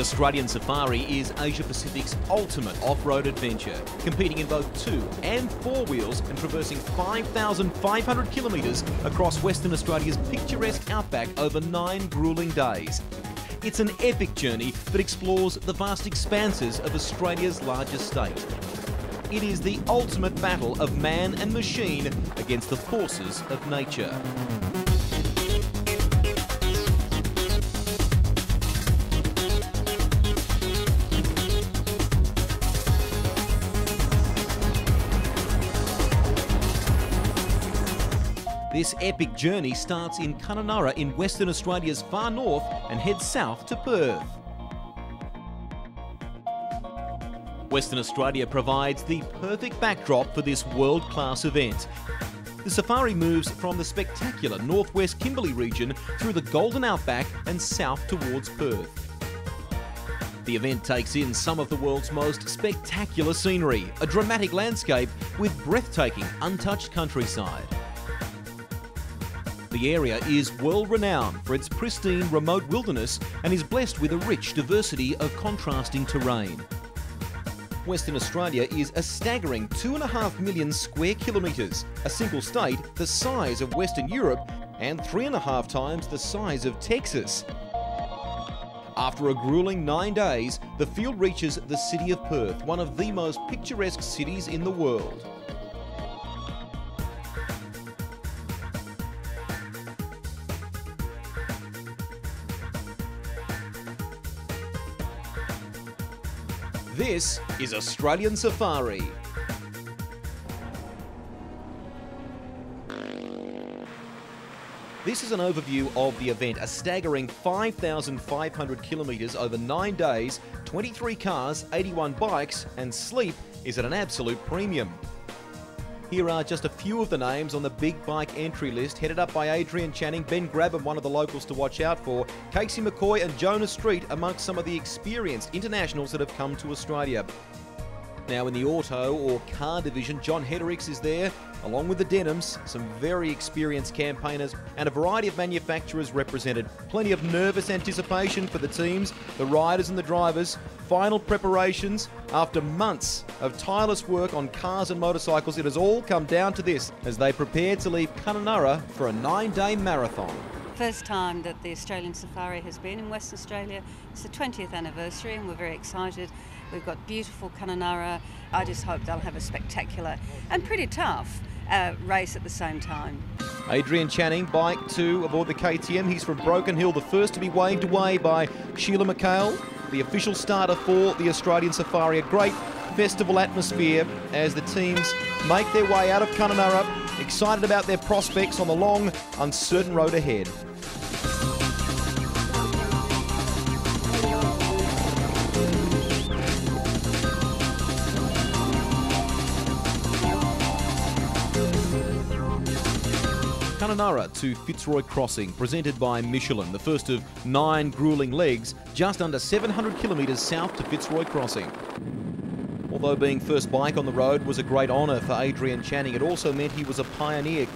The Australian Safari is Asia Pacific's ultimate off-road adventure, competing in both 2 and 4 wheels and traversing 5,500 kilometres across Western Australia's picturesque outback over 9 gruelling days. It's an epic journey that explores the vast expanses of Australia's largest state. It is the ultimate battle of man and machine against the forces of nature. This epic journey starts in Kununurra in Western Australia's far north and heads south to Perth. Western Australia provides the perfect backdrop for this world-class event. The safari moves from the spectacular northwest Kimberley region through the Golden Outback and south towards Perth. The event takes in some of the world's most spectacular scenery, a dramatic landscape with breathtaking, untouched countryside. The area is world-renowned for its pristine remote wilderness and is blessed with a rich diversity of contrasting terrain. Western Australia is a staggering 2.5 million square kilometres, a single state the size of Western Europe and 3.5 times the size of Texas. After a gruelling 9 days, the field reaches the city of Perth, one of the most picturesque cities in the world. This is Australian Safari. This is an overview of the event, a staggering 5,500 kilometres over 9 days, 23 cars, 81 bikes, and sleep is at an absolute premium. Here are just a few of the names on the big bike entry list, headed up by Adrian Channing, Ben Grabham, one of the locals to watch out for, Casey McCoy and Jonas Street amongst some of the experienced internationals that have come to Australia. Now in the auto or car division, John Hedericks is there, along with the Denhams, some very experienced campaigners and a variety of manufacturers represented. Plenty of nervous anticipation for the teams, the riders and the drivers. Final preparations. After months of tireless work on cars and motorcycles, it has all come down to this as they prepare to leave Kununurra for a 9-day marathon. First time that the Australian Safari has been in Western Australia. It's the 20th anniversary and we're very excited. We've got beautiful Kununurra. I just hope they'll have a spectacular and pretty tough race at the same time. Adrian Channing, bike 2 aboard the KTM. He's from Broken Hill, the first to be waved away by Sheila McHale, the official starter for the Australian Safari. A great festival atmosphere as the teams make their way out of Kununurra, excited about their prospects on the long, uncertain road ahead. Kununurra to Fitzroy Crossing, presented by Michelin, the first of 9 gruelling legs, just under 700 kilometres south to Fitzroy Crossing. Although being first bike on the road was a great honour for Adrian Channing, it also meant he was a pioneer.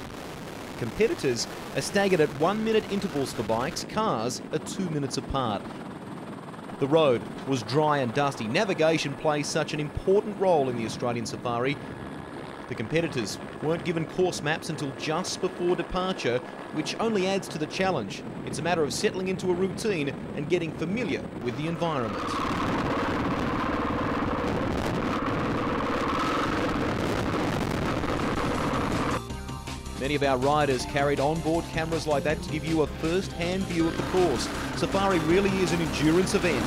Competitors are staggered at 1-minute intervals for bikes, cars are 2 minutes apart. The road was dry and dusty. Navigation plays such an important role in the Australian Safari. The competitors weren't given course maps until just before departure, which only adds to the challenge. It's a matter of settling into a routine and getting familiar with the environment. Many of our riders carried onboard cameras like that to give you a first-hand view of the course. Safari really is an endurance event.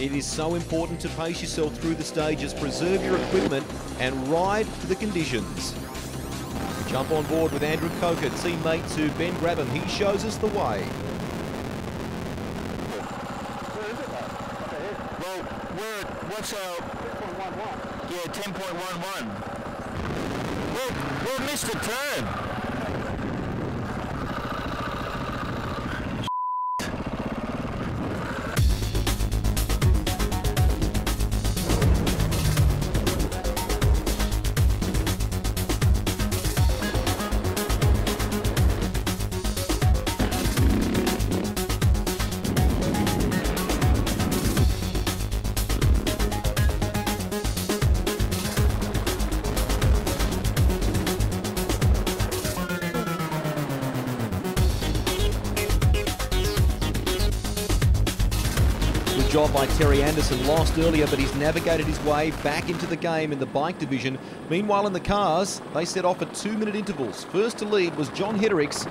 It is so important to pace yourself through the stages, preserve your equipment and ride to the conditions. We jump on board with Andrew Coker, teammate to Ben Grabham. He shows us the way. What's 10.11? Yeah, 10.11. We'll miss the turn. Good job by Terry Anderson. Lost earlier, but he's navigated his way back into the game in the bike division. Meanwhile, in the cars, they set off at 2-minute intervals. First to lead was John Heddericks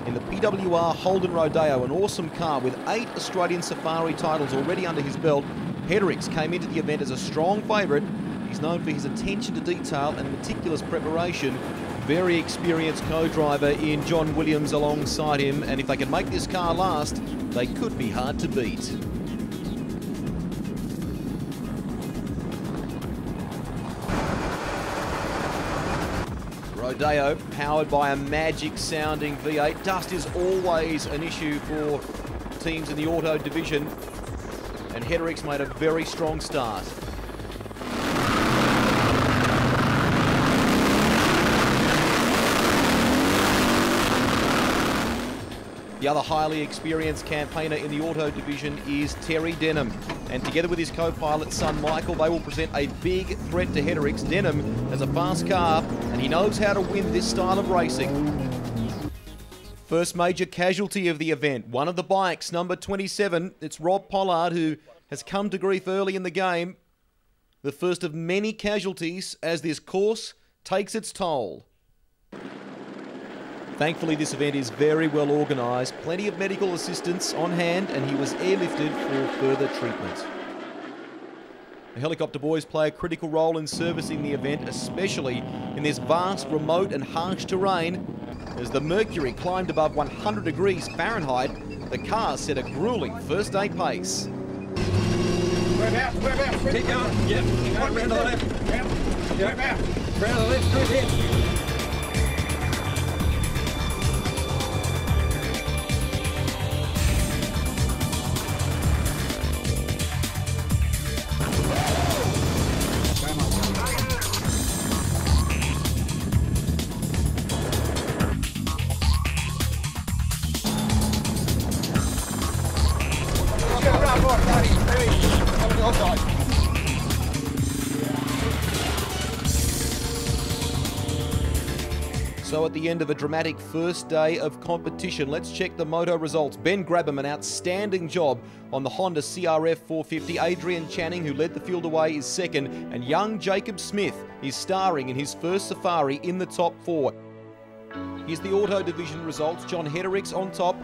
in the PWR Holden Rodeo, an awesome car with 8 Australian Safari titles already under his belt. Heddericks came into the event as a strong favourite. He's known for his attention to detail and meticulous preparation. Very experienced co-driver in John Williams alongside him, and if they can make this car last, they could be hard to beat. Rodeo, powered by a magic-sounding V8. Dust is always an issue for teams in the auto division, and Heddericks made a very strong start. The other highly experienced campaigner in the auto division is Terry Denham. And together with his co-pilot son Michael, they will present a big threat to Heddericks. Denham has a fast car and he knows how to win this style of racing. First major casualty of the event, one of the bikes, number 27. It's Rob Pollard, who has come to grief early in the game. The first of many casualties as this course takes its toll. Thankfully, this event is very well organised, plenty of medical assistance on hand, and he was airlifted for further treatment. The helicopter boys play a critical role in servicing the event, especially in this vast, remote and harsh terrain. As the mercury climbed above 100 degrees Fahrenheit, the car set a gruelling first day pace. Keep going. Yep. Round the left. Yep. Round the left. Good hit. So at the end of a dramatic first day of competition, let's check the moto results. Ben Grabham, an outstanding job on the Honda CRF 450. Adrian Channing, who led the field away, is second. And young Jacob Smith is starring in his first Safari in the top 4. Here's the auto division results. John Heddericks on top.